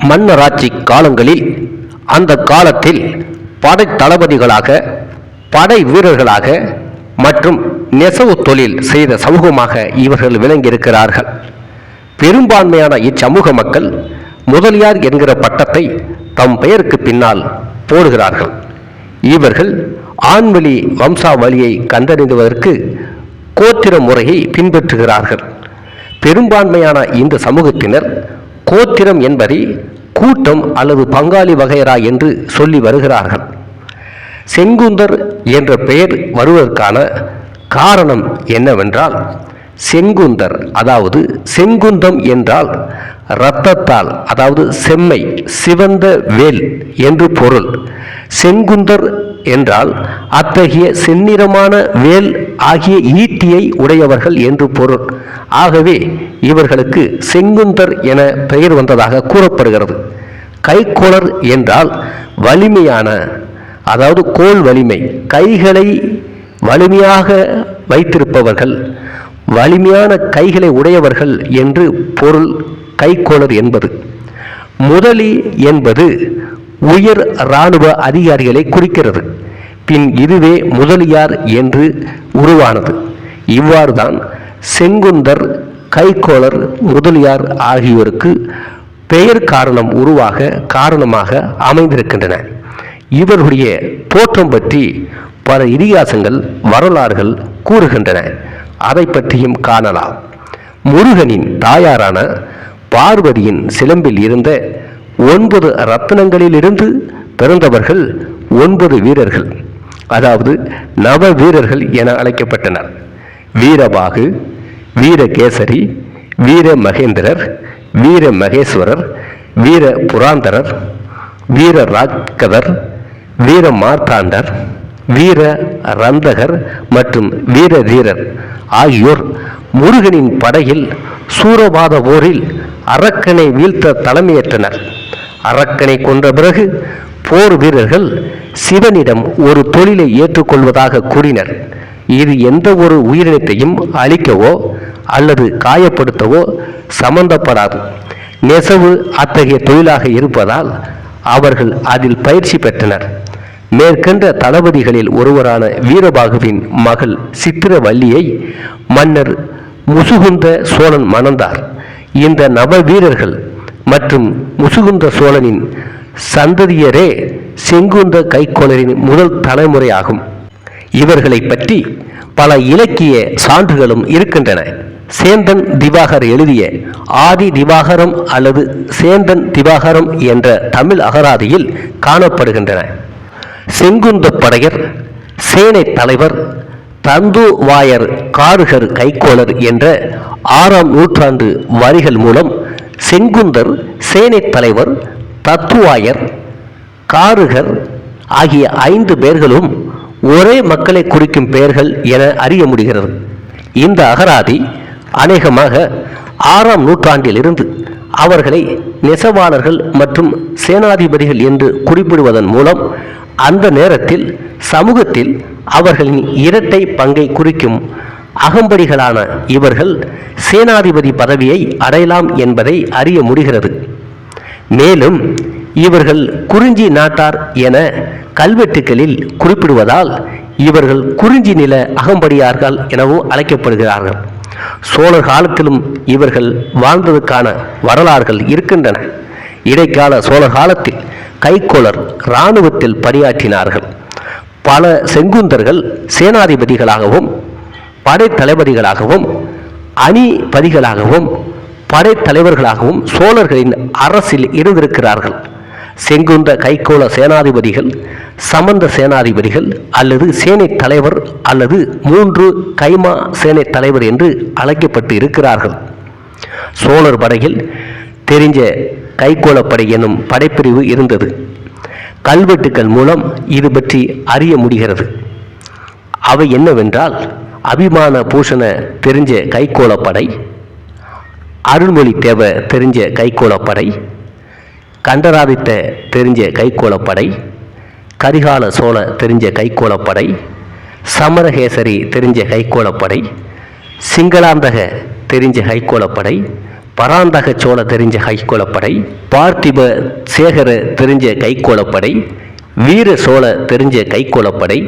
மன்னராட்சி காலங்களில் அந்த காலத்தில் படை தளபதிகளாக, படை வீரர்களாக மற்றும் நெசவு தொழில் செய்த சமூகமாக இவர்கள் விளங்கியிருக்கிறார்கள். பெரும்பான்மையான இச்சமூக மக்கள் முதலியார் என்கிற பட்டத்தை தம் பெயருக்கு பின்னால் போடுகிறார்கள். இவர்கள் ஆண்வழி வம்சாவளியை கண்டறிந்துவதற்கு கோத்திர முறையை பின்பற்றுகிறார்கள். பெரும்பான்மையான இந்த சமூகத்தினர் கோத்திரம் என்பதை கூட்டம் அல்லது பங்காளி வகைரா என்று சொல்லி வருகிறார்கள். செங்குந்தர் என்ற பெயர் வருவதற்கான காரணம் என்னவென்றால், செங்குந்தர் அதாவது செங்குந்தம் என்றால் இரத்தத்தால், அதாவது செம்மை, சிவந்த வேல் என்று பொருள். செங்குந்தர் என்றால் அத்தகைய செந்நிறமான வேல் ஆகிய ஈட்டியை உடையவர்கள் என்று பொருள். ஆகவே இவர்களுக்கு செங்குந்தர் என பெயர் வந்ததாக கூறப்படுகிறது. கைக்கோளர் என்றால் வலிமையான, அதாவது கோல் வலிமை, கைகளை வலிமையாக வைத்திருப்பவர்கள், வலிமையான கைகளை உடையவர்கள் என்று பொருள் கைக்கோளர் என்பது. முதலி என்பது உயர் இராணுவ அதிகாரிகளை குறிக்கிறது. பின் இதுவே முதலியார் என்று உருவானது. இவ்வாறுதான் செங்குந்தர், கைக்கோளர், முதலியார் ஆகியோருக்கு பெயர் காரணம் உருவாக காரணமாக அமைந்திருக்கின்றன. இவர்களுடைய தோற்றம் பற்றி பல இதிகாசங்கள், வரலாறுகள் கூறுகின்றன. அதை பற்றியும் காணலாம். முருகனின் தாயாரான பார்வதியின் சிலம்பில் இருந்த 9 ரத்தினங்களிலிருந்து பிறந்தவர்கள் 9 வீரர்கள், அதாவது நவ வீரர்கள் என அழைக்கப்பட்டனர். வீரபாகு, வீரகேசரி, வீர மகேந்திரர், வீர மகேஸ்வரர், வீர புராந்தரர், வீர ராட்கதர், வீர மார்த்தாண்டர், வீர ரந்தகர் மற்றும் வீர தீரர் ஆகியோர் முருகனின் படையில் சூரபாத போரில் அரக்கனை வீழ்த்த தலைமையேற்றனர். அரக்கனை கொன்ற பிறகு போர் வீரர்கள் சிவனிடம் ஒரு தொழிலை ஏற்றுக்கொள்வதாக கூறினர். இது எந்த ஒரு உயிரினத்தையும் அழிக்கவோ அல்லது காயப்படுத்தவோ சம்பந்தப்படாது. நெசவு அத்தகைய தொழிலாக இருப்பதால் அவர்கள் அதில் பயிற்சி பெற்றனர். மேற்கண்ட தளபதிகளில் ஒருவரான வீரபாகுவின் மகள் சித்திரவல்லியை மன்னர் முசுகுந்த சோழன் மணந்தார். இந்த நவ வீரர்கள் மற்றும் முசுகுந்த சோழனின் சந்ததியரே செங்குந்த கைக்கோளரின் முதல் தலைமுறையாகும். இவர்களை பற்றி பல இலக்கிய சான்றுகளும் இருக்கின்றன. சேந்தன் திவாகர் எழுதிய ஆதி திவாகரம் அல்லது சேந்தன் திவாகரம் என்ற தமிழ் அகராதியில் காணப்படுகின்றன. செங்குந்த படையர், சேனை தலைவர் தந்துவாயர், காருகர், கைக்கோளர் என்ற 6ஆம் நூற்றாண்டு வரிகள் மூலம் செங்குந்தர், சேனை தலைவர், தத்துவாயர், காருகர் ஆகிய 5 பெயர்களும் ஒரே மக்களை குறிக்கும் பெயர்கள் என அறிய முடிகிறது. இந்த அகராதி அநேகமாக 6ஆம் நூற்றாண்டில் இருந்து அவர்களை நெசவாளர்கள் மற்றும் சேனாதிபதிகள் என்று குறிப்பிடுவதன் மூலம் அந்த நேரத்தில் சமூகத்தில் அவர்களின் இரட்டை பங்கை குறிக்கும் அகம்படிகளான இவர்கள் சேனாதிபதி பதவியை அடையலாம் என்பதை அறிய முடிகிறது. மேலும் இவர்கள் குறிஞ்சி நாட்டார் என கல்வெட்டுகளில் குறிப்பிடுவதால் இவர்கள் குறிஞ்சி நில அகம்படியார்கள் எனவும் அழைக்கப்படுகிறார்கள். சோழர் காலத்திலும் இவர்கள் வாழ்ந்ததற்கான வரலாறுகள் இருக்கின்றன. இடைக்கால சோழர் காலத்தில் கைக்கோளர் இராணுவத்தில் பணியாற்றினார்கள். பல செங்குந்தர்கள் சேனாதிபதிகளாகவும் படைத்தளபதிகளாகவும் அணிபதிகளாகவும் படைத்தலைவர்களாகவும் சோழர்களின் அரசில் இருந்திருக்கிறார்கள். செங்குந்த கைக்கோள சேனாதிபதிகள், சமந்த சேனாதிபதிகள் அல்லது சேனை தலைவர் அல்லது 3 கைமா சேனை தலைவர் என்று அழைக்கப்பட்டு இருக்கிறார்கள். சோழர் படையில் தெரிஞ்ச கைக்கோளப்படை என்னும் படைப்பிரிவு இருந்தது. கல்வெட்டுக்கள் மூலம் இது பற்றி அறிய முடிகிறது. அவை என்னவென்றால், அபிமான பூஷண தெரிஞ்ச கைக்கோளப்படை, அருள்மொழி தேவ தெரிஞ்ச கைக்கோளப்படை, கண்டராதித்த தெரிஞ்ச கைக்கோளப்படை, கரிகால சோழ தெரிஞ்ச கைக்கோளப்படை, சமரகேசரி தெரிஞ்ச கைக்கோளப்படை, சிங்களாந்தக தெரிஞ்ச கைக்கோளப்படை, பராந்தக சோழ தெரிஞ்ச கைக்கோளப்படை, பார்த்திப சேகர தெரிஞ்ச கைக்கோளப்படை, வீர சோழ தெரிஞ்ச கைக்கோளப்படை,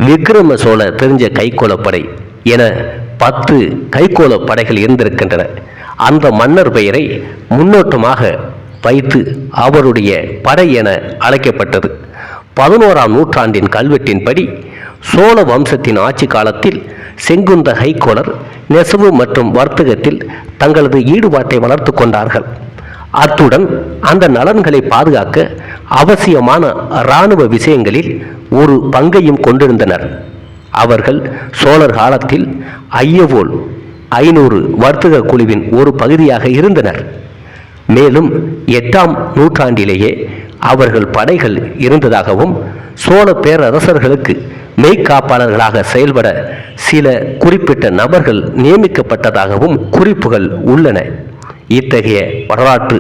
விக்ரம சோழ தெரிஞ்ச கைக்கோளப்படை என 10 கைக்கோள படைகள் இருந்திருக்கின்றன. அந்த மன்னர் பெயரை முன்னோட்டமாக வைத்து அவருடைய படை என அழைக்கப்பட்டது. 11ஆம் நூற்றாண்டின் கல்வெட்டின்படி சோழ வம்சத்தின் ஆட்சி காலத்தில் செங்குந்த கைக்கோளர் நெசவு மற்றும் வர்த்தகத்தில் தங்களது ஈடுபாட்டை வளர்த்து கொண்டார்கள். அத்துடன் அந்த நலன்களை பாதுகாக்க அவசியமான இராணுவ விஷயங்களில் ஒரு பங்கையும் கொண்டிருந்தனர். அவர்கள் சோழர் காலத்தில் ஐயவோல் 500 வர்த்தக குழுவின் ஒரு பகுதியாக இருந்தனர். மேலும் 8ஆம் நூற்றாண்டிலேயே அவர்கள் படைகள் இருந்ததாகவும் சோழ பேரரசர்களுக்கு மெய்காப்பாளர்களாக செயல்பட சில குறிப்பிட்ட நபர்கள் நியமிக்கப்பட்டதாகவும் குறிப்புகள் உள்ளன. இத்தகைய வரலாற்று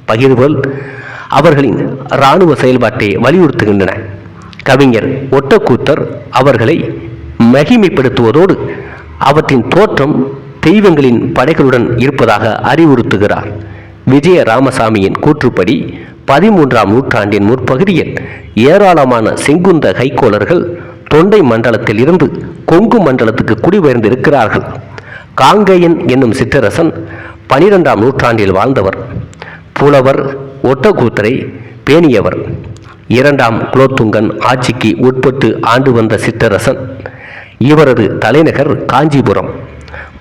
பகிர்வுகள் அவர்களின் இராணுவ செயல்பாட்டை வலியுறுத்துகின்றன. கவிஞர் ஒட்டக்கூத்தர் அவர்களை மகிமைப்படுத்துவதோடு அவற்றின் தோற்றம் தெய்வங்களின் படைகளுடன் இருப்பதாக அறிவுறுத்துகிறார். விஜய ராமசாமியின் கூற்றுப்படி 13ஆம் நூற்றாண்டின் முற்பகுதியில் ஏராளமான செங்குந்த கைக்கோளர்கள் தொண்டை மண்டலத்தில் இருந்து கொங்கு மண்டலத்துக்கு குடிபெயர்ந்திருக்கிறார்கள். காங்கேயன் என்னும் சிற்றரசன் 12ஆம் நூற்றாண்டில் வாழ்ந்தவர். புலவர் ஒட்டக்கூத்தரை பேணியவர். 2ஆம் குலோத்துங்கன் ஆட்சிக்கு உட்பட்டு ஆண்டு வந்த சிற்றரசன். இவரது தலைநகர் காஞ்சிபுரம்.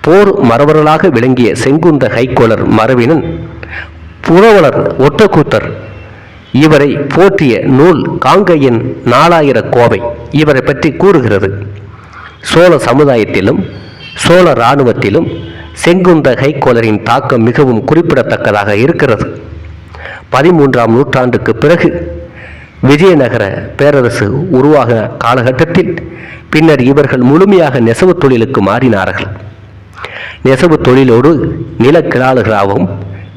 போர் மரபர்களாக விளங்கிய செங்குந்த கைக்கோளர் மரபினன் புரவலர் ஒட்டக்கூத்தர் இவரை போற்றிய நூல் காங்கேயன் 4000 கோவை இவரை பற்றி கூறுகிறது. சோழ சமுதாயத்திலும் சோழ இராணுவத்திலும் செங்குந்த கைக்கோளரின் தாக்கம் மிகவும் குறிப்பிடத்தக்கதாக இருக்கிறது. 13ஆம் நூற்றாண்டுக்கு பிறகு விஜயநகர பேரரசு உருவாக காலகட்டத்தில் பின்னர் இவர்கள் முழுமையாக நெசவு தொழிலுக்கு மாறினார்கள். நெசவு தொழிலோடு நிலக்கிழாளர்களாகவும்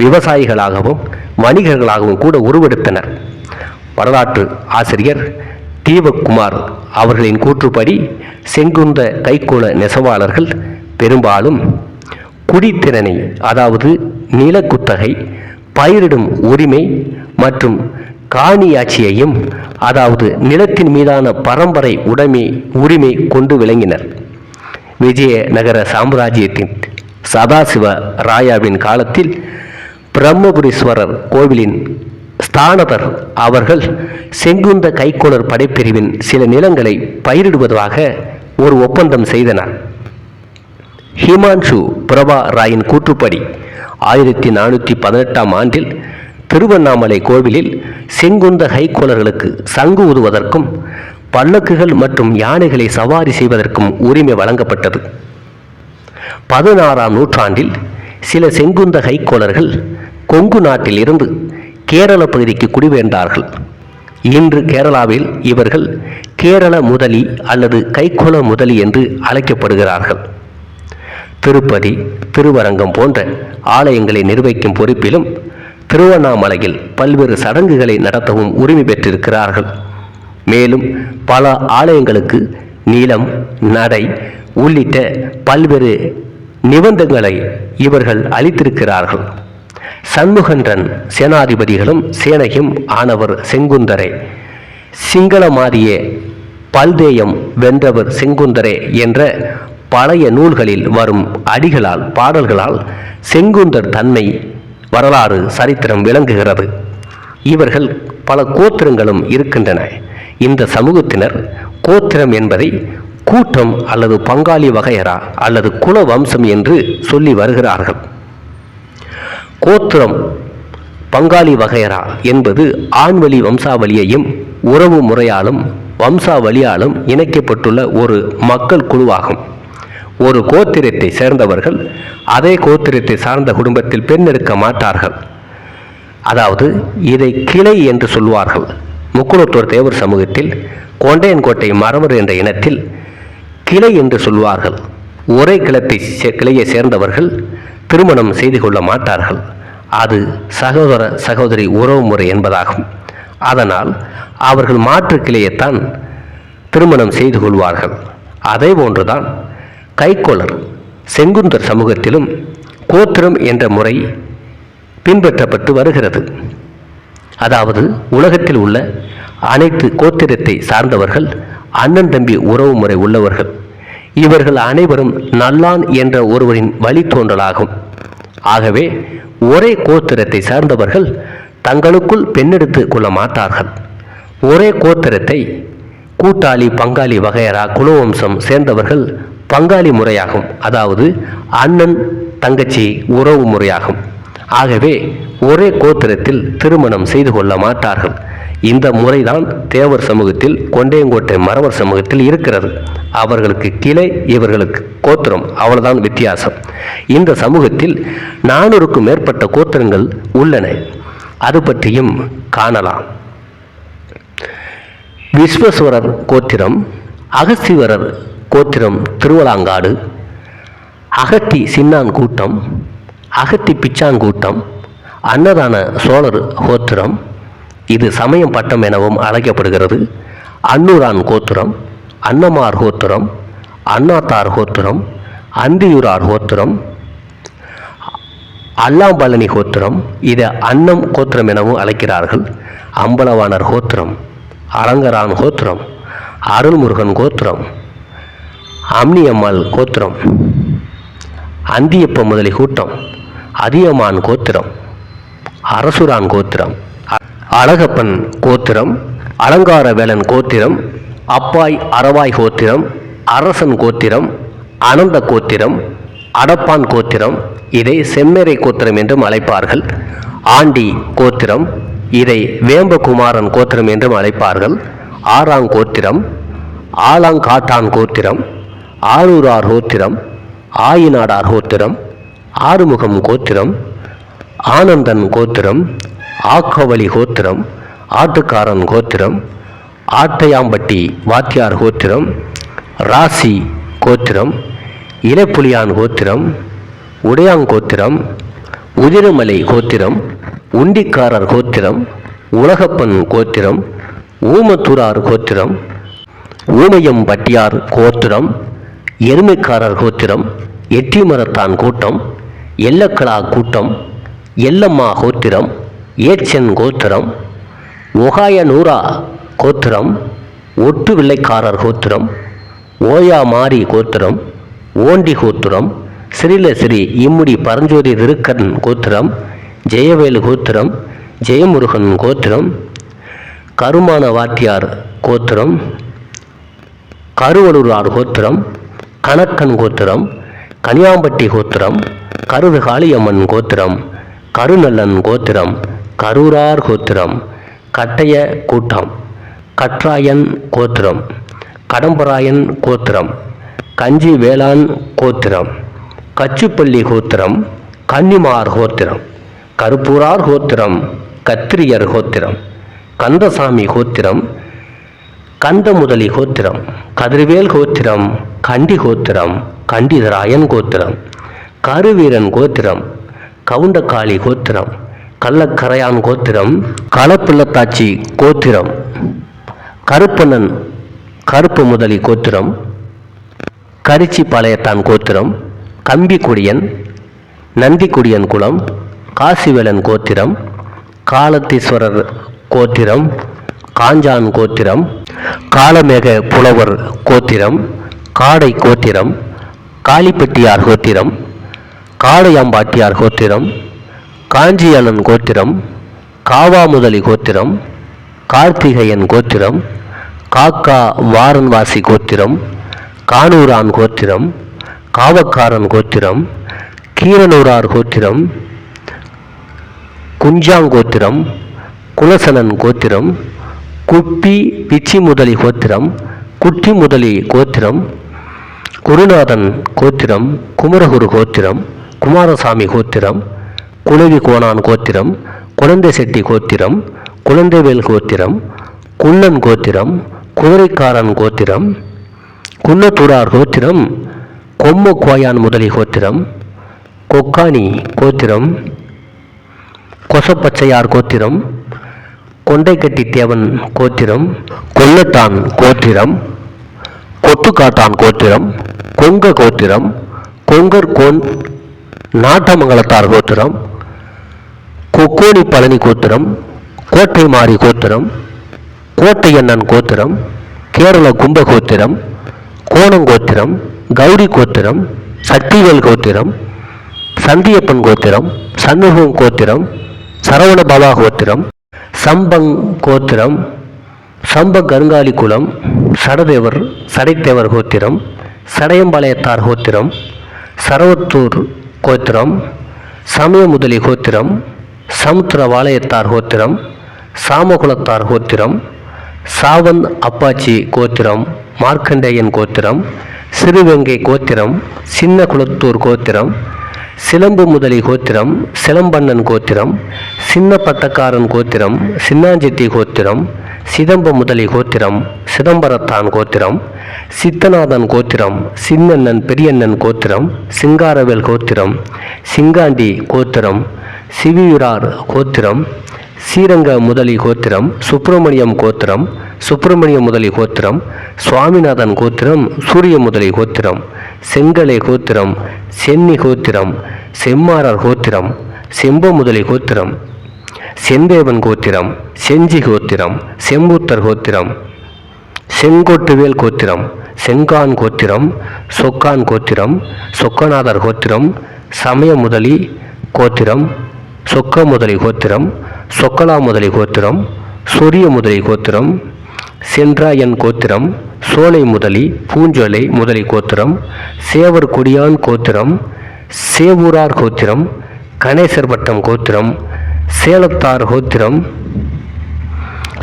விவசாயிகளாகவும் வணிகர்களாகவும் கூட உருவெடுத்தனர். வரலாற்று ஆசிரியர் தீபக்குமார் அவர்களின் கூற்றுப்படி செங்குந்த கைக்கோள நெசவாளர்கள் பெரும்பாலும் குடித்திறனை, அதாவது நிலக்குத்தகை, பயிரிடும் உரிமை மற்றும் காணியாட்சியையும், அதாவது நிலத்தின் மீதான பரம்பரை உரிமை கொண்டு விளங்கினர். விஜயநகர சாம்ராஜ்யத்தின் சதாசிவ ராயாவின் காலத்தில் பிரம்மபுரீஸ்வரர் கோவிலின் ஸ்தானதர் அவர்கள் செங்குந்த கைக்கோளர் படைப்பிரிவின் சில நிலங்களை பயிரிடுவதாக ஒரு ஒப்பந்தம் செய்தனர். ஹிமான்ஷு பிரபா ராயின் கூற்றுப்படி 1418ஆம் ஆண்டில் திருவண்ணாமலை கோவிலில் செங்குந்த கைக்கோளர்களுக்கு சங்கு ஊதுவதற்கும் பல்லக்குகள் மற்றும் யானைகளை சவாரி செய்வதற்கும் உரிமை வழங்கப்பட்டது. 16ஆம் நூற்றாண்டில் சில செங்குந்த கைக்கோளர்கள் கொங்கு நாட்டில் இருந்து கேரள பகுதிக்கு குடிபெயர்ந்தார்கள். இன்று கேரளாவில் இவர்கள் கேரள முதலி அல்லது கைக்கோள முதலி என்று அழைக்கப்படுகிறார்கள். திருப்பதி, திருவரங்கம் போன்ற ஆலயங்களை நிர்வகிக்கும் பொறுப்பிலும் திருவண்ணாமலையில் பல்வேறு சடங்குகளை நடத்தவும் உரிமை பெற்றிருக்கிறார்கள். மேலும் பல ஆலயங்களுக்கு நிலம், நடை உள்ளிட்ட பல்வேறு நிபந்தனைகளை இவர்கள் அளித்திருக்கிறார்கள். சண்முகன்றன் சேனாதிபதிகளும் சேனையும் ஆனவர் செங்குந்தரே, சிங்களமாதிய பல்தேயம் வென்றவர் செங்குந்தரே என்ற பழைய நூல்களில் வரும் அடிகளால் பாடல்களால் செங்குந்தர் தன்மை வரலாறு சரித்திரம் விளங்குகிறது. இவர்கள் பல கோத்திரங்களும் இருக்கின்றன. இந்த சமூகத்தினர் கோத்திரம் என்பதை கூட்டம் அல்லது பங்காளி வகையரா அல்லது குல வம்சம் என்று சொல்லி வருகிறார்கள். கோத்திரம் பங்காளி வகையரா என்பது ஆண்வழி வம்சாவளியையும் உறவு முறையாலும் வம்சாவளியாலும் இணைக்கப்பட்டுள்ள ஒரு மக்கள் குழுவாகும். ஒரு கோத்திரத்தை சேர்ந்தவர்கள் அதே கோத்திரத்தை சார்ந்த குடும்பத்தில் பெண் எடுக்க மாட்டார்கள். அதாவது இதை கிளை என்று சொல்வார்கள். முக்குளத்தூர் தேவர் சமூகத்தில் கொண்டையன்கோட்டை மறவர் என்ற இனத்தில் கிளை என்று சொல்வார்கள். ஒரே கிளையை சேர்ந்தவர்கள் திருமணம் செய்து கொள்ள மாட்டார்கள். அது சகோதர சகோதரி உறவு முறை என்பதாகும். அதனால் அவர்கள் மாற்று கிளையைத்தான் திருமணம் செய்து கொள்வார்கள். அதே போன்றுதான் கைக்கோளர் செங்குந்தர் சமூகத்திலும் கோத்திரம் என்ற முறை பின்பற்றப்பட்டு வருகிறது. அதாவது உலகத்தில் உள்ள அனைத்து கோத்திரத்தை சார்ந்தவர்கள் அண்ணன் தம்பி உறவு முறை உள்ளவர்கள். இவர்கள் அனைவரும் நல்லான் என்ற ஒருவரின் வழித்தோன்றலாகும். ஆகவே ஒரே கோத்திரத்தை சார்ந்தவர்கள் தங்களுக்குள் பெண்ணெடுத்து கொள்ள மாட்டார்கள். ஒரே கோத்திரத்தை கூட்டாளி பங்காளி வகையறா குலவம்சம் சேர்ந்தவர்கள் பங்காளி முறையாகும். அதாவது அண்ணன் தங்கச்சி உறவு முறையாகும். ஆகவே ஒரே கோத்திரத்தில் திருமணம் செய்து கொள்ள மாட்டார்கள். இந்த முறைதான் தேவர் சமூகத்தில், கொண்டையங்கோட்டை மறவர் சமூகத்தில் இருக்கிறது. அவர்களுக்கு கிளை, இவர்களுக்கு கோத்திரம், அவ்வளவுதான் வித்தியாசம். இந்த சமூகத்தில் 400க்கும் மேற்பட்ட கோத்திரங்கள் உள்ளன. அது பற்றியும் காணலாம். விஸ்வஸ்வரர் கோத்திரம், அகஸ்தீவரர் கோத்திரம் திருவலாங்காடு, அகத்தி சின்னான் கூட்டம், அகத்தி பிச்சான் கூட்டம், அன்னதான சோழர் கோத்திரம், இது சமயம் பட்டம் எனவும் அழைக்கப்படுகிறது. அன்னூரான் கோத்திரம், அன்னமார் கோத்திரம், அண்ணாத்தார் கோத்திரம், அந்தியூரார் கோத்திரம், அல்லாம்பழனி கோத்திரம், இதை அன்னம் கோத்திரம் எனவும் அழைக்கிறார்கள். அம்பலவாணர் கோத்திரம், அரங்கரான் கோத்திரம், அருள்முருகன் கோத்திரம், அம்னியம்மாள் கோத்திரம், அந்தியப்ப முதலி கூட்டம், அதியமான் கோத்திரம், அரசுரான் கோத்திரம், அழகப்பன் கோத்திரம், அலங்கார வேலன் கோத்திரம், அப்பாய் அரவாய் கோத்திரம், அரசன் கோத்திரம், அனந்த கோத்திரம், அடப்பான் கோத்திரம், இதை செம்மேரை கோத்திரம் என்றும் அழைப்பார்கள். ஆண்டி கோத்திரம், இதை வேம்பகுமாரன் கோத்திரம் என்றும் அழைப்பார்கள். ஆறாங் கோத்திரம், ஆலாங்காட்டான் கோத்திரம், ஆரூரார் கோத்திரம், ஆயினாடார் கோத்திரம், ஆறுமுகம் கோத்திரம், ஆனந்தன் கோத்திரம், ஆக்கவலி கோத்திரம், ஆட்டுக்காரன் கோத்திரம், ஆட்டையாம்பட்டி வாத்தியார் கோத்திரம், ராசி கோத்திரம், இலைப்புலியான் கோத்திரம், உடையாங்கோத்திரம், உதிரமலை கோத்திரம், உண்டிக்காரர் கோத்திரம், உலகப்பன் கோத்திரம், ஊமத்தூரார் கோத்திரம், ஊமையம்பட்டியார் கோத்திரம், எருமைக்காரர் கோத்திரம், எட்டிமரத்தான் கூட்டம், எல்லக்கலா கூட்டம், எல்லம்மா கோத்திரம், ஏச்சன் கோத்திரம், ஒகாயனூரா கோத்திரம், ஒட்டு வெள்ளைக்காரர் கோத்திரம், ஓயா மாரி கோத்திரம், ஓண்டி கோத்திரம், ஸ்ரீலஸ்ரீ இம்முடி பரஞ்சோதி திருக்கன் கோத்திரம், ஜெயவேலு கோத்திரம், ஜெயமுருகன் கோத்திரம், கருமான வாத்தியார் கோத்திரம், கருவலூரார் கோத்திரம், கணக்கன் கோத்திரம், கனியாம்பட்டி கோத்திரம், கருது காளியம்மன் கோத்திரம், கருநல்லன் கோத்திரம், கரூரார் கோத்திரம், கட்டைய கூட்டம், கற்றாயன் கோத்திரம், கடம்பராயன் கோத்திரம், கஞ்சி வேளாண் கோத்திரம், கச்சுப்பள்ளி கோத்திரம், கன்னிமார் கோத்திரம், கருப்பூரார் கோத்திரம், கத்திரியர் கோத்திரம், கந்தசாமி கோத்திரம், கந்தமுதலி கோத்திரம், கதிர்வேல் கோத்திரம், கண்டி கோத்திரம், கண்டிதராயன் கோத்திரம், கருவீரன் கோத்திரம், கவுண்டக்காளி கோத்திரம், கள்ளக்கரையான் கோத்திரம், களப்பிள்ளத்தாச்சி கோத்திரம், கருப்பண்ணன் கருப்பு முதலி கோத்திரம், கரிச்சிபாளையத்தான் கோத்திரம், கம்பிக்குடியன், நந்திக்குடியன் குலம், காசிவேலன் கோத்திரம், காலத்தீஸ்வரர் கோத்திரம், காஞ்சான் கோத்திரம், காலமேக புலவர் கோத்திரம், காடை கோத்திரம், காளிப்பட்டியார் கோத்திரம், காடையாம்பாட்டியார் கோத்திரம், காஞ்சியலன் கோத்திரம், காவாமுதலி கோத்திரம், கார்த்திகையன் கோத்திரம், காக்கா வாரன்வாசி கோத்திரம், கானூரான் கோத்திரம், காவக்காரன் கோத்திரம், கீரனூரார் கோத்திரம், குஞ்சாங்கோத்திரம், குலசனன் கோத்திரம், குப்பி பிச்சி முதலி கோத்திரம், குட்டி முதலி கோத்திரம், குருநாதன் கோத்திரம், குமரகுரு கோத்திரம், குமாரசாமி கோத்திரம், குலவி கோணான் கோத்திரம், குழந்தை செட்டி கோத்திரம், குழந்தைவேல் கோத்திரம், குள்ளன் கோத்திரம், குதிரைக்காரன் கோத்திரம், குன்னத்தூரார் கோத்திரம், கொம்ம கோயான் முதலி கோத்திரம், கொக்கானி கோத்திரம், கொசப்பச்சையார் கோத்திரம், கொண்டைக்கட்டி தேவன் கோத்திரம், கொல்லட்டான் கோத்திரம், கொட்டுக்காட்டான் கோத்திரம், கொங்க கோத்திரம், கொங்கர் கோன் நாட்டமங்கலத்தார் கோத்திரம், கொக்கோணி பழனி கோத்திரம், கோட்டை மாறி கோத்திரம், கோட்டையண்ணன் கோத்திரம், கேரள கும்ப கோத்திரம், கோணங்கோத்திரம், கௌரி கோத்திரம், சக்திவேல் கோத்திரம், சந்தியப்பன் கோத்திரம், சண்முகம் கோத்திரம், சரவண பவா கோத்திரம், சம்பங் கோத்திரம், சம்ப கருங்காலி குலம், சடதேவர் சடைத்தேவர் கோத்திரம், சடையம்பாளையத்தார் கோத்திரம், சரவத்தூர் கோத்திரம், சமயமுதலி கோத்திரம், சமுத்திரவாளையத்தார் கோத்திரம், சாமகுலத்தார் கோத்திரம், சாவன் அப்பாச்சி கோத்திரம், மார்க்கண்டேயன் கோத்திரம், சிறுவெங்கை கோத்திரம், சின்ன குளத்தூர் கோத்திரம், சிலம்பு முதலி கோத்திரம், சிலம்பண்ணன் கோத்திரம், சின்ன பட்டக்காரன் கோத்திரம், சின்னாஞ்செட்டி கோத்திரம், சிதம்ப முதலி கோத்திரம், சிதம்பரத்தான் கோத்திரம், சித்தநாதன் கோத்திரம், சின்னண்ணன் பெரியண்ணன் கோத்திரம், சிங்காரவேல் கோத்திரம், சிங்காண்டி கோத்திரம், சிவியுரார் கோத்திரம், ஸ்ரீரங்க முதலி கோத்திரம், சுப்பிரமணியம் கோத்திரம், சுப்பிரமணிய முதலி கோத்திரம், சுவாமிநாதன் கோத்திரம், சூரிய முதலி கோத்திரம், செங்கலை கோத்திரம், சென்னி கோத்திரம், செம்மாரர் கோத்திரம், செம்ப முதலி கோத்திரம், செந்தேவன் கோத்திரம், செஞ்சி கோத்திரம், செம்பூத்தர் கோத்திரம், செங்கோட்டுவேல் கோத்திரம், செங்கான் கோத்திரம், சொக்கான் கோத்திரம், சொக்கநாதர் கோத்திரம், சமய முதலி கோத்திரம், சொக்க முதலி கோத்திரம், சொக்கலா முதலி கோத்திரம், சொரிய முதலி கோத்திரம், சென்றாயன் கோத்திரம், சோலை முதலி, பூஞ்சோலை முதலி கோத்திரம், சேவர் கொடியான் கோத்திரம், சேவூரார் கோத்திரம், கணேசர் பட்டம் கோத்திரம், சேலத்தார் கோத்திரம்,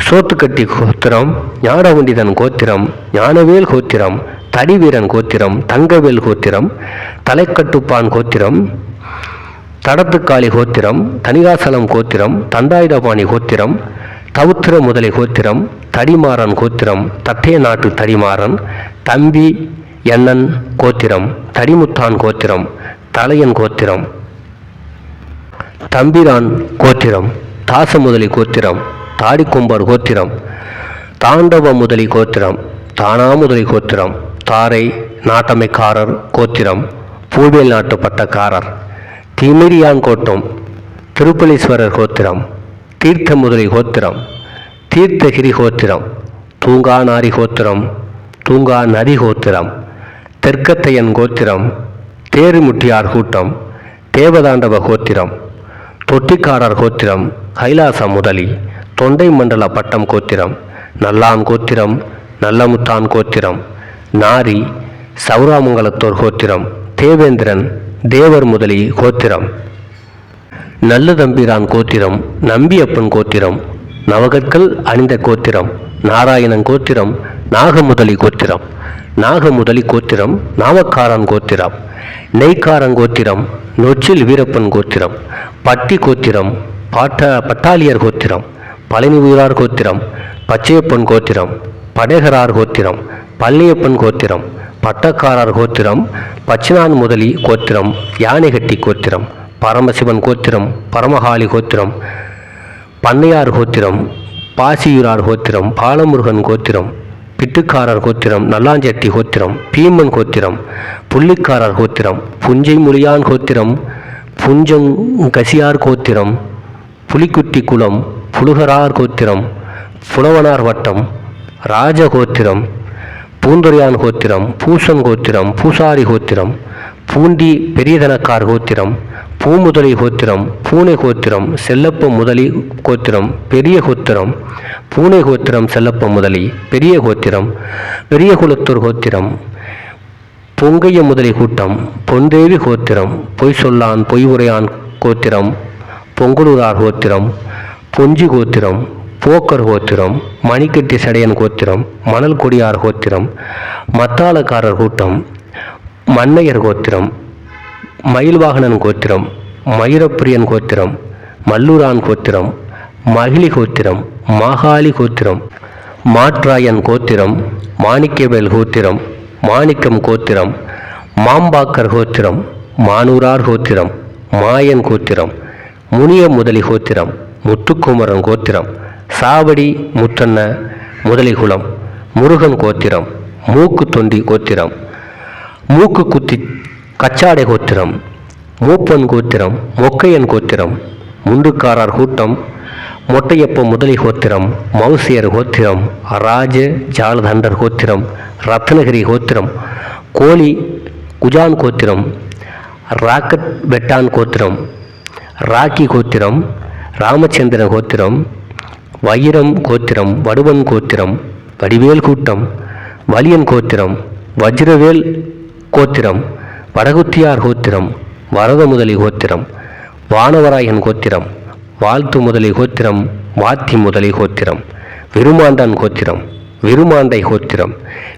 சோத்துக்கட்டி கோத்திரம், ஞானவண்டிதன் கோத்திரம், ஞானவேல் கோத்திரம், தடிவீரன் கோத்திரம், தங்கவேல் கோத்திரம், தலைக்கட்டுப்பான் கோத்திரம், தடத்துக்காளி கோத்திரம், தனிகாசலம் கோத்திரம், தண்டாயுதபாணி கோத்திரம், தவுத்திர முதலி கோத்திரம், தடிமாறன் கோத்திரம், தட்டைய நாட்டு தடிமாறன், தம்பி எண்ணன் கோத்திரம், தடிமுத்தான் கோத்திரம், தலையன் கோத்திரம், தம்பிரான் கோத்திரம், தாச முதலி கோத்திரம், தாடிக்கொம்பர் கோத்திரம், தாண்டவ முதலி கோத்திரம், தானா முதலி கோத்திரம், தாரை நாட்டமைக்காரர் கோத்திரம், பூவேல் நாட்டு பட்டக்காரர், திமிரியான் கோட்டம், திருப்பலீஸ்வரர் கோத்திரம், தீர்த்த முதலி கோத்திரம், தீர்த்தகிரி கோத்திரம், தூங்கா நாரி கோத்திரம், தூங்கா நதி கோத்திரம், தெற்கத்தையன் கோத்திரம், தேருமுட்டியார் கூட்டம், தேவதாண்டவ கோத்திரம், தொட்டிக்காரர் கோத்திரம், கைலாசம் முதலி, தொண்டை மண்டல பட்டம் கோத்திரம், நல்லான் கோத்திரம், நல்லமுத்தான் கோத்திரம், நாரி சௌராமங்கலத்தோர் கோத்திரம், தேவேந்திரன் தேவர் முதலி கோத்திரம், நல்லதம்பிரான் கோத்திரம், நம்பியப்பன் கோத்திரம், நவகற்கள் அணிந்த கோத்திரம், நாராயணன் கோத்திரம், நாகமுதலி கோத்திரம், நாகமுதலி கோத்திரம், நாமக்காரன் கோத்திரம், நெய்க்காரன் கோத்திரம், நொச்சில் வீரப்பன் கோத்திரம், பட்டி கோத்திரம், பட்டாளியர் கோத்திரம், பழனி உயிரார் கோத்திரம், பச்சையப்பன் கோத்திரம், படேகரார் கோத்திரம், பள்ளியப்பன் கோத்திரம், பட்டக்காரர் கோத்திரம், பச்சினான் முதலி கோத்திரம், யானைகட்டி கோத்திரம், பரமசிவன் கோத்திரம், பரமகாளி கோத்திரம், பண்ணையார் கோத்திரம், பாசியூரார் கோத்திரம், பாலமுருகன் கோத்திரம், பிட்டுக்காரர் கோத்திரம், நல்லாஞ்செட்டி கோத்திரம், பீமன் கோத்திரம், புள்ளிக்காரர் கோத்திரம், புஞ்சை மொழியான் கோத்திரம், புஞ்சங்கசியார் கோத்திரம், புலிக்குட்டி குலம், புலுகரார் கோத்திரம், புலவனார் வட்டம், ராஜகோத்திரம், பூந்துரையான் கோத்திரம், பூசன் கோத்திரம், பூசாரி கோத்திரம், பூண்டி பெரியதனக்கார் கோத்திரம், பூமுதலி கோத்திரம், பூனை கோத்திரம், செல்லப்ப முதலி கோத்திரம், பெரிய கோத்திரம், பூனை கோத்திரம், செல்லப்ப முதலி, பெரிய கோத்திரம், பெரிய குலத்தூர் கோத்திரம், பொங்கைய முதலி கூட்டம், பொந்தேவி கோத்திரம், பொய் சொல்லான் பொய் உரையான் கோத்திரம், பொங்குலூரார் கோத்திரம், பொஞ்சி கோத்திரம், போக்கர் கோத்திரம், மணிக்கட்டி சடையன் கோத்திரம், மணல் கொடியார் கோத்திரம், மத்தாளக்காரர் கூட்டம், மன்னையர் கோத்திரம், மயில்வாகனன் கோத்திரம், மயூரப்பிரியன் கோத்திரம், மல்லூரான் கோத்திரம், மகிழி கோத்திரம், மாகாளி கோத்திரம், மாற்றாயன் கோத்திரம், மாணிக்கவேல் கோத்திரம், மாணிக்கம் கோத்திரம், மாம்பாக்கர் கோத்திரம், மானூரார் கோத்திரம், மாயன் கோத்திரம், முனிய முதலி கோத்திரம், முத்துக்குமரன் கோத்திரம், சாவடி முத்தன்ன முதலிகுலம், முருகன் கோத்திரம், மூக்கு தொண்டி கோத்திரம், மூக்கு குத்தி கச்சாடை கோத்திரம், மூப்பன் கோத்திரம், மொக்கையன் கோத்திரம், முண்டுக்காரர் கூட்டம், மொட்டையப்ப முதலி கோத்திரம், மௌசியர் கோத்திரம், ராஜ ஜாலதண்டர் கோத்திரம், ரத்னகிரி கோத்திரம், கோலி குஜான் கோத்திரம், ராக்கட் வெட்டான் கோத்திரம், ராக்கி கோத்திரம், ராமச்சந்திரன் கோத்திரம், வைரம் கோத்திரம், வடுவன் கோத்திரம், வடிவேல் கூட்டம், வலியன் கோத்திரம், வஜ்ரவேல் கோத்திரம், வடகுத்தியார் கோத்திரம், வரத முதலி கோத்திரம், வானவராயன் கோத்திரம், வாழ்த்து முதலி கோத்திரம், வாத்தி முதலி கோத்திரம், விருமாண்டான் கோத்திரம், விருமாண்டை கோத்திரம்,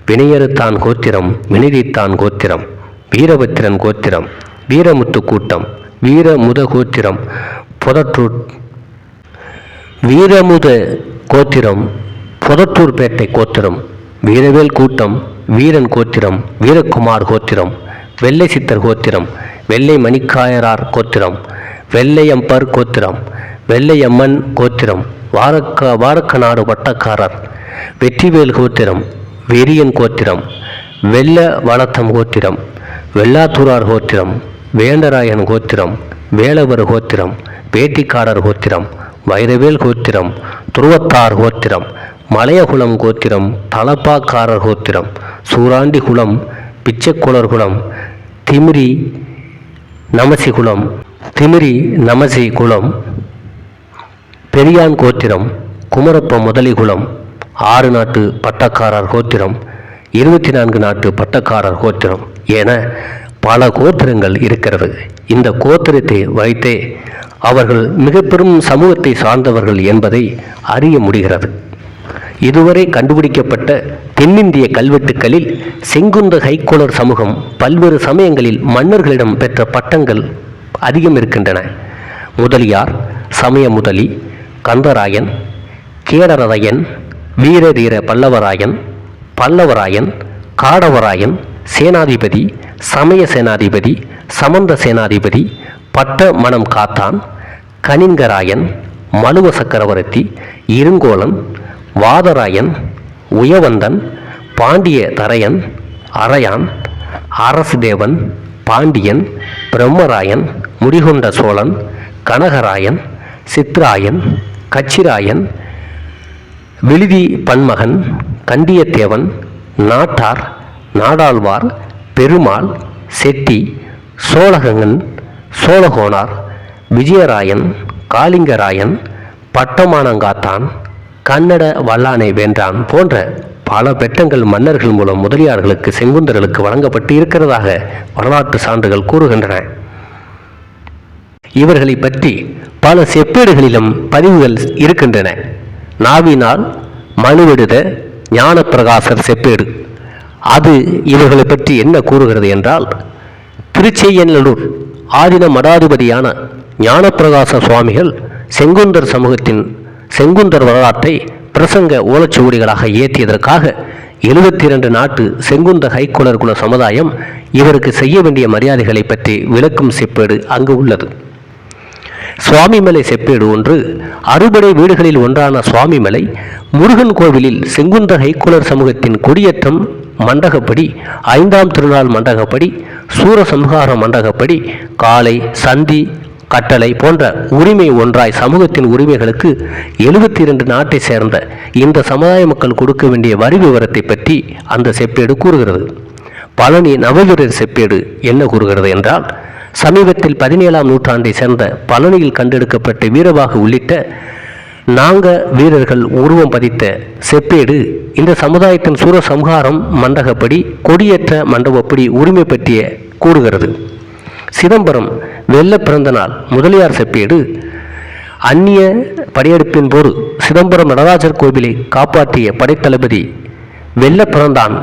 வினையறுத்தான் கோத்திரம், வினிதித்தான் கோத்திரம், வீரபத்திரன் கோத்திரம், வீரமுத்து கூட்டம், வீரமுத கோத்திரம், புதற்றூர் வீரமுத கோத்திரம், புதற்றூர்பேட்டை கோத்திரம், வீரவேல் கூட்டம், வீரன் கோத்திரம், வீரகுமார் கோத்திரம், வெள்ளை சித்தர் கோத்திரம், வெள்ளை மணிக்காயரார் கோத்திரம், வெள்ளையம்பர் கோத்திரம், வெள்ளையம்மன் கோத்திரம், வாரக்கநாடு வட்டக்காரர், வெற்றிவேல் கோத்திரம், வெறியன் கோத்திரம், வெள்ள வளத்தம் கோத்திரம், வெள்ளாத்தூரார் கோத்திரம், வேண்டராயன் கோத்திரம், வேளவர் கோத்திரம், வேட்டிக்காரர் கோத்திரம், வைரவேல் கோத்திரம், துருவத்தார் கோத்திரம், மலையகுளம் கோத்திரம், தலப்பாக்காரர் கோத்திரம், சூராண்டி குளம், பிச்சைக்குளர் குளம், திமிரி நமசி குளம், பெரியான் கோத்திரம், குமரப்ப முதலி குளம், 6 நாட்டு பட்டக்காரர் கோத்திரம், 24 நாட்டு பட்டக்காரர் கோத்திரம் என பல கோத்திரங்கள் இருக்கிறது. இந்த கோத்திரத்தை வைத்தே அவர்கள் மிக பெரும் சமூகத்தை சார்ந்தவர்கள் என்பதை அறிய முடிகிறது. இதுவரை கண்டுபிடிக்கப்பட்ட தென்னிந்திய கல்வெட்டுக்களில் செங்குந்த கைக்கோளர் சமூகம் பல்வேறு சமயங்களில் மன்னர்களிடம் பெற்ற பட்டங்கள் அதிகம் இருக்கின்றன. முதலியார், சமய முதலி, கந்தராயன், கேடரதையன், வீரதீர பல்லவராயன், காடவராயன், சேனாதிபதி, சமய சேனாதிபதி, சமந்த சேனாதிபதி, பட்ட மனம் காத்தான், கனிங்கராயன், மலுவ சக்கரவர்த்தி, இருங்கோலன், வாதராயன், உயவந்தன், பாண்டிய தரையன், அரையான், அரசுதேவன், பாண்டியன், பிரம்மராயன், முடிகொண்ட சோழன், கனகராயன், சித்ராயன், கச்சிராயன், விழுதி பன்மகன், கண்டியத்தேவன், நாட்டார், நாடாழ்வார், பெருமாள், செட்டி, சோழகங்கன், சோழகோனார், விஜயராயன், காளிங்கராயன், பட்டமானங்காத்தான், கன்னட வல்லானை வென்றான் போன்ற பல பெட்டங்கள் மன்னர்கள் மூலம் முதலியார்களுக்கு செங்குந்தர்களுக்கு வழங்கப்பட்டு இருக்கிறதாக வரலாற்று சான்றுகள் கூறுகின்றன. இவர்களை பற்றி பல செப்பேடுகளிலும் பதிவுகள் இருக்கின்றன. நாவினால் மனுவெடுத ஞானப்பிரகாசர் செப்பேடு. அது இவர்களை பற்றி என்ன கூறுகிறது என்றால், திருச்செய்யநல்லூர் ஆதீன மடாதிபதியான ஞானப்பிரகாச சுவாமிகள் செங்குந்தர் சமூகத்தின் செங்குந்தர் வரலாற்றை பிரசங்க ஓலைச்சுவடிகளாக இயற்றியதற்காக 72 நாட்டு செங்குந்த கைக்கோளர் குல சமுதாயம் இவருக்கு செய்ய வேண்டிய மரியாதைகளை பற்றி விளக்கும் செப்பேடு அங்கு உள்ளது. சுவாமிமலை செப்பேடு ஒன்று. அறுபடை வீடுகளில் ஒன்றான சுவாமிமலை முருகன் கோவிலில் செங்குந்த கைக்கோளர் சமூகத்தின் கொடியேற்றம் மண்டகப்படி, 5ஆம் திருநாள் மண்டகப்படி, சூரசம்ஹார மண்டகப்படி, காலை சந்தி கட்டளை போன்ற உரிமை ஒன்றாய் சமூகத்தின் உரிமைகளுக்கு 72 நாட்டை சேர்ந்த இந்த சமுதாய மக்கள் கொடுக்க வேண்டிய வரி விவரத்தை பற்றி அந்த செப்பேடு கூறுகிறது. பழனி நவவீரர் செப்பேடு என்ன கூறுகிறது என்றால், சமீபத்தில் 17ஆம் நூற்றாண்டை சேர்ந்த பழனியில் கண்டெடுக்கப்பட்ட வீரவாகு உள்ளிட்ட நாங்க வீரர்கள் உருவம் பதித்த செப்பேடு இந்த சமுதாயத்தின் சூரசம்ஹாரம் மண்டகப்படி, கொடியேற்ற மண்டபப்படி உரிமை பற்றிய கூறுகிறது. சிதம்பரம் வெள்ள பிறந்த நாள் முதலியார் செப்பேடு அந்நிய படையெடுப்பின் போது சிதம்பரம் நடராஜர் கோவிலை காப்பாற்றிய படைத்தளபதி வெள்ள பிறந்தான்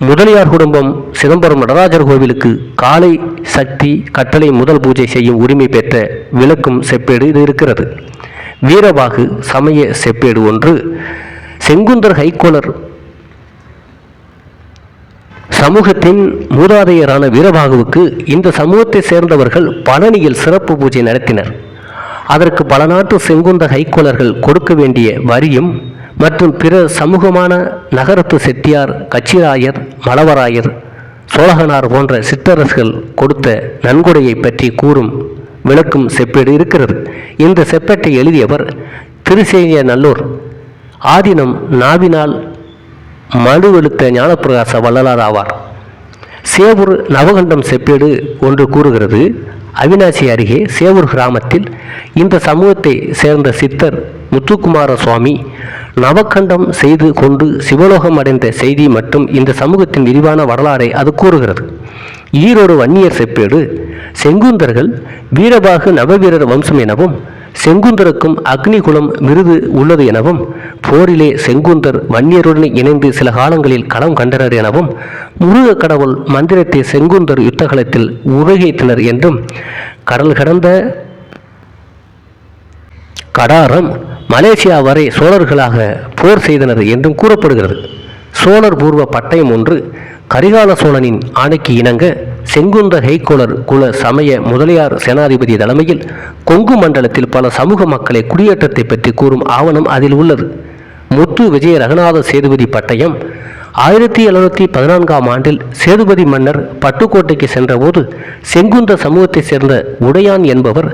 முதலியார் குடும்பம் சிதம்பரம் நடராஜர் கோவிலுக்கு காலை சக்தி கட்டளை முதல் பூஜை செய்யும் உரிமை பெற்ற விளக்கும் செப்பேடு இது இருக்கிறது. வீரவாகு சமய செப்பேடு ஒன்று. செங்குந்தர் கைக்கோளர் சமூகத்தின் மூதாதையரான வீரவாகுவுக்கு இந்த சமூகத்தை சேர்ந்தவர்கள் பழனியில் சிறப்பு பூஜை நடத்தினர். அதற்கு பல நாட்டு செங்குந்த கைக்கோளர்கள் கொடுக்க வேண்டிய வரியும் மற்றும் பிற சமூகமான நகரத்து செட்டியார், கச்சிராயர், மலவராயர், சோழகனார் போன்ற சிற்றரசுகள் கொடுத்த நன்கொடையை பற்றி கூறும் விளக்கும் செப்பேடு இருக்கிறது. இந்த செப்பேட்டை எழுதியவர் திருச்செய்யநல்லூர் ஆதீனம் நாவினால் மனுவெழுத்த ஞானப்பிரகாச வள்ளலார் ஆவார். சேவூர் நவகண்டம் செப்பேடு ஒன்று கூறுகிறது, அவிநாசி அருகே சேவூர் கிராமத்தில் இந்த சமூகத்தை சேர்ந்த சித்தர் முத்துக்குமார சுவாமி நவகண்டம் செய்து கொண்டு சிவலோகம் அடைந்த செய்தி மற்றும் இந்த சமூகத்தின் விரிவான வரலாறை அது கூறுகிறது. ஈரோடு வன்னியர் செப்பேடு செங்குந்தர்கள் வீரபாகு நவவீரர் வம்சம் எனவும் செங்குந்தருக்கும் அக்னிகுலம் விருது உள்ளது எனவும் போரிலே செங்குந்தர் வன்னியருடன் இணைந்து சில காலங்களில் களம் கண்டனர் எனவும் முருக கடவுள் மந்திரத்தை செங்குந்தர் யுத்தகலத்தில் உபயோகித்தனர் என்றும் கடல் கடந்த கடாரம் மலேசியா வரை சோழர்களாக போர் செய்தனர் என்றும் கூறப்படுகிறது. சோழர் பூர்வ பட்டயம் ஒன்று கரிகால சோழனின் ஆணைக்கு இணங்க செங்குந்த ஹெய்கோளர் குல சமய முதலியார் சேனாதிபதி தலைமையில் கொங்கு மண்டலத்தில் பல சமூக மக்களை குடியேற்றத்தை பற்றி கூறும் ஆவணம் அதில் உள்ளது. முத்து விஜய ரகுநாத சேதுபதி பட்டயம் 1714 ஆண்டில் சேதுபதி மன்னர் பட்டுக்கோட்டைக்கு சென்றபோது செங்குந்த சமூகத்தை சேர்ந்த உடையான் என்பவர்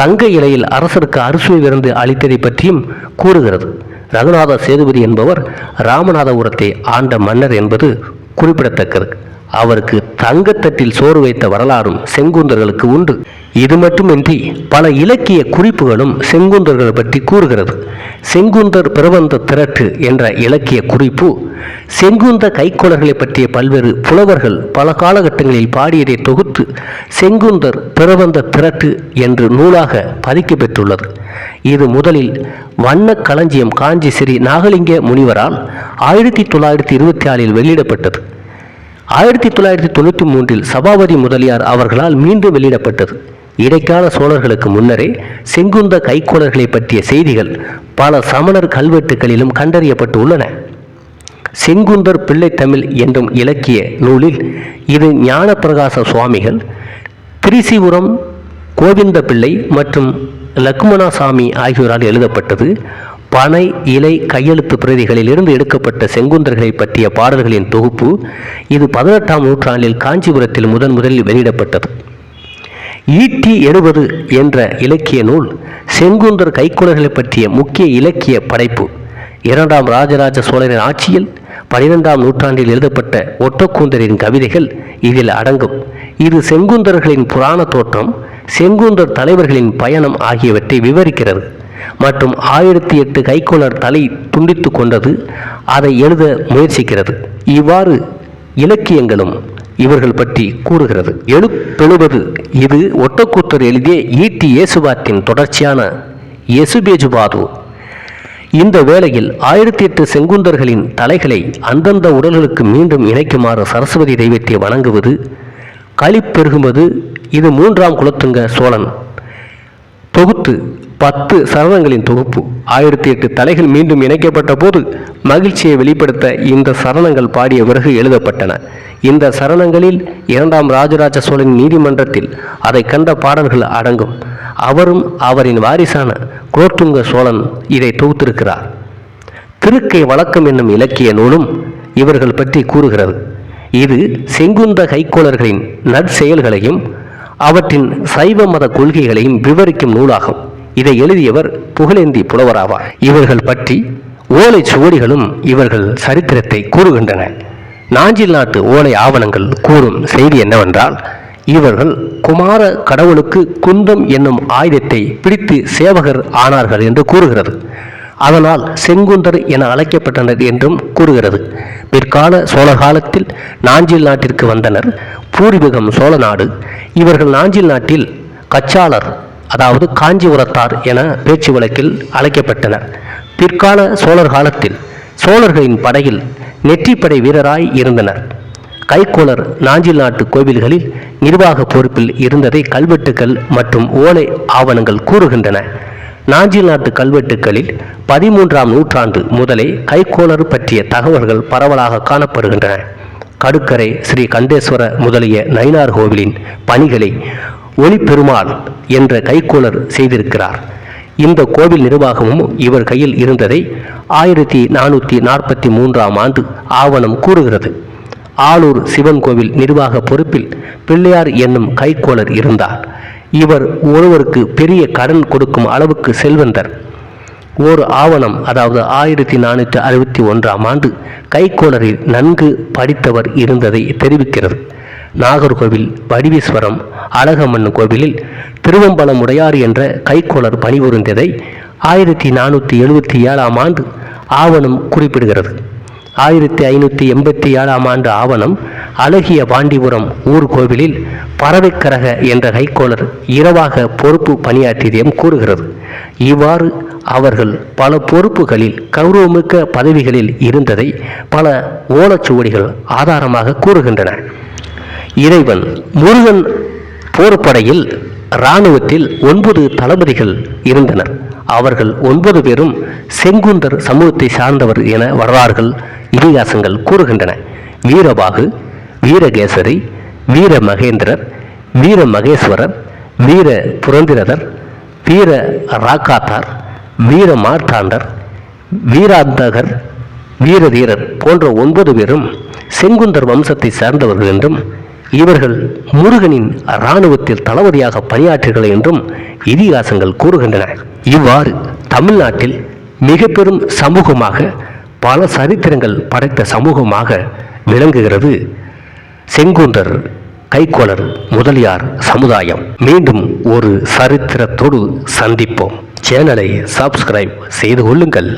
தங்க இலையில் அரசருக்கு அறுசுவை விருந்து அளித்ததை பற்றியும் கூறுகிறது. ரகுநாத சேதுபதி என்பவர் ராமநாதபுரத்தை ஆண்ட மன்னர் என்பது குறிப்பிடத்தக்கது. அவருக்கு தங்கத்தட்டில் சோறு வைத்த வரலாறும் செங்குந்தர்களுக்கு உண்டு. இது மட்டுமின்றி பல இலக்கிய குறிப்புகளும் செங்குந்தர்கள் பற்றி கூறுகிறது. செங்குந்தர் பிரபந்த திரட்டு என்ற இலக்கிய குறிப்பு செங்குந்த கைக்கோளர்களை பற்றிய பல்வேறு புலவர்கள் பல காலகட்டங்களில் பாடியதை தொகுத்து செங்குந்தர் பிரபந்த திரட்டு என்று நூலாக பதிக்க பெற்றுள்ளது. இது முதலில் வண்ண களஞ்சியம் காஞ்சி ஸ்ரீ நாகலிங்க முனிவரால் 1924 வெளியிடப்பட்டது. 1993 சபாபதி முதலியார் அவர்களால் மீண்டும் வெளியிடப்பட்டது. இடைக்கால சோழர்களுக்கு முன்னரே செங்குந்த கைக்கோளர்களை பற்றிய செய்திகள் பல சமணர் கல்வெட்டுகளிலும் கண்டறியப்பட்டு உள்ளன. செங்குந்தர் பிள்ளை தமிழ் என்றும் இலக்கிய நூலில் இது ஞானப்பிரகாச சுவாமிகள், திரிசிபுரம் கோவிந்த பிள்ளை மற்றும் லக்குமணசாமி ஆகியோரால் எழுதப்பட்டது. பனை இலை கையெழுத்து பிரதிகளில் இருந்து எடுக்கப்பட்ட செங்குந்தர்களை பற்றிய பாடல்களின் தொகுப்பு. இது 18ஆம் நூற்றாண்டில் காஞ்சிபுரத்தில் முதலில் வெளியிடப்பட்டது. ஈட்டி 70 என்ற இலக்கிய நூல் செங்குந்தர் கைக்கோளர்களை பற்றிய முக்கிய இலக்கிய படைப்பு. 2ஆம் ராஜராஜ சோழரின் ஆட்சியில் 12ஆம் நூற்றாண்டில் எழுதப்பட்ட ஒட்டக்கூந்தரின் கவிதைகள் இதில் அடங்கும். இது செங்குந்தர்களின் புராண தோற்றம், செங்குந்தர் தலைவர்களின் பயணம் ஆகியவற்றை விவரிக்கிறது மற்றும் 1008 கைக்கோளர் தலை துண்டித்து கொண்டது அதை எழுத முயற்சிக்கிறது. இவ்வாறு இலக்கியங்களும் இவர்கள் பற்றி கூறுகிறது. எழுபெழுபது இது ஒட்டக்கூத்தர் எழுதிய ஈட்டி இயேசுபாத்தின் தொடர்ச்சியான எசுபேஜுபாது. இந்த வேளையில் 1008 செங்குந்தர்களின் தலைகளை அந்தந்த உடல்களுக்கு மீண்டும் இணைக்குமாறு சரஸ்வதி தெய்வத்தை வணங்குவது களிப்பெருகுவது. இது 3ஆம் குலோத்துங்க சோழன் தொகுத்து 10 சரணங்களின் தொகுப்பு. 1008 தலைகள் மீண்டும் இணைக்கப்பட்ட போது மகிழ்ச்சியை வெளிப்படுத்த இந்த சரணங்கள் பாடிய பிறகு எழுதப்பட்டன. இந்த சரணங்களில் 2ஆம் ராஜராஜ சோழன் நீதிமன்றத்தில் அதை கண்ட பாடல்கள் அடங்கும். அவரும் அவரின் வாரிசான குலோத்துங்க சோழன் இதை தொகுத்திருக்கிறார். திருக்கை வழக்கம் என்னும் இலக்கிய நூலும் இவர்கள் பற்றி கூறுகிறது. இது செங்குந்த கைக்கோளர்களின் நற்செயல்களையும் அவற்றின் சைவ மத கொள்கைகளையும் விவரிக்கும் நூலாகும். இதை எழுதியவர் புகழேந்தி புலவராவார். இவர்கள் பற்றி ஓலை சுவடிகளும் இவர்கள் சரித்திரத்தை கூறுகின்றன. நாஞ்சில் நாட்டு ஓலை ஆவணங்கள் கூறும் செய்தி என்னவென்றால், இவர்கள் குமார கடவுளுக்கு குந்தம் என்னும் ஆயுதத்தை பிடித்து சேவகர் ஆனார்கள் என்று கூறுகிறது. அதனால் செங்குந்தர் என அழைக்கப்பட்டனர் என்றும் கூறுகிறது. பிற்கால சோழ காலத்தில் நாஞ்சில் நாட்டிற்கு வந்தனர். பூர்வீகம் சோழ நாடு. இவர்கள் நாஞ்சில் நாட்டில் கச்சாளர், அதாவது காஞ்சிபுரத்தார் என பேச்சு வழக்கில் அழைக்கப்பட்டனர். பிற்கால சோழர் காலத்தில் சோழர்களின் படையில் நெற்றிப்படை வீரராய் இருந்தனர். கைக்கோளர் நாஞ்சில் நாட்டு கோவில்களில் நிர்வாக பொறுப்பில் இருந்ததை கல்வெட்டுக்கள் மற்றும் ஓலை ஆவணங்கள் கூறுகின்றன. நாஞ்சில் நாட்டு கல்வெட்டுக்களில் 13ஆம் நூற்றாண்டு முதலே கைக்கோளர் பற்றிய தகவல்கள் பரவலாக காணப்படுகின்றன. கடுக்கரை ஸ்ரீ கண்டேஸ்வர முதலிய நயினார் கோவிலின் பணிகளை ஒளிப்பெருமாள் என்ற கைக்கோளர் செய்திருக்கிறார். இந்த கோவில் நிர்வாகமும் இவர் கையில் இருந்ததை 1443ஆம் ஆண்டு ஆவணம் கூறுகிறது. ஆளூர் சிவன் கோவில் நிர்வாக பொறுப்பில் பிள்ளையார் என்னும் கைக்கோளர் இருந்தார். இவர் ஒருவருக்கு பெரிய கடன் கொடுக்கும் அளவுக்கு செல்வந்தர். ஓர் ஆவணம், அதாவது 1461ஆம் ஆண்டு கைக்கோளரில் நன்கு படித்தவர் இருந்ததை தெரிவிக்கிறது. நாகர்கோவில் வடிவீஸ்வரம் அழகம்மன் கோவிலில் திருவம்பலமுடையார் என்ற கைக்கோளர் பணிபுரிந்ததை 1477ஆம் ஆண்டு ஆவணம் குறிப்பிடுகிறது. 1587ஆம் ஆண்டு ஆவணம் அழகிய பாண்டிபுரம் ஊர்கோவிலில் பறவைக்கரக என்ற கைக்கோளர் இரவாக பொறுப்பு பணியாற்றியதையும் கூறுகிறது. இவ்வாறு அவர்கள் பல பொறுப்புகளில் கௌரவமிக்க பதவிகளில் இருந்ததை பல ஓலைச்சுவடிகள் ஆதாரமாக கூறுகின்றன. இறைவன் முருகன் போர்ப்படையில் இராணுவத்தில் 9 தளபதிகள் இருந்தனர். அவர்கள் 9 பேரும் செங்குந்தர் சமூகத்தை சார்ந்தவர் என வரலாறுகள் இதிகாசங்கள் கூறுகின்றன. வீரபாகு, வீரகேசரி, வீர மகேந்திரர், வீர மகேஸ்வரர், வீர புரந்திரதர், வீர ராக்காத்தார், வீர மார்த்தாண்டர், வீராந்தகர், வீரதீரர் போன்ற 9 பேரும் செங்குந்தர் வம்சத்தை சார்ந்தவர்கள் என்றும் இவர்கள் முருகனின் இராணுவத்தில் தளபதியாக பணியாற்றினார்கள் என்றும் இதிகாசங்கள் கூறுகின்றன. இவ்வாறு தமிழ்நாட்டில் மிக பெரும் சமூகமாக பல சரித்திரங்கள் படைத்த சமூகமாக விளங்குகிறது செங்குந்தர் கைக்கோளர் முதலியார் சமுதாயம். மீண்டும் ஒரு சரித்திரத்தோடு சந்திப்போம். சேனலை சப்ஸ்கிரைப் செய்து கொள்ளுங்கள்.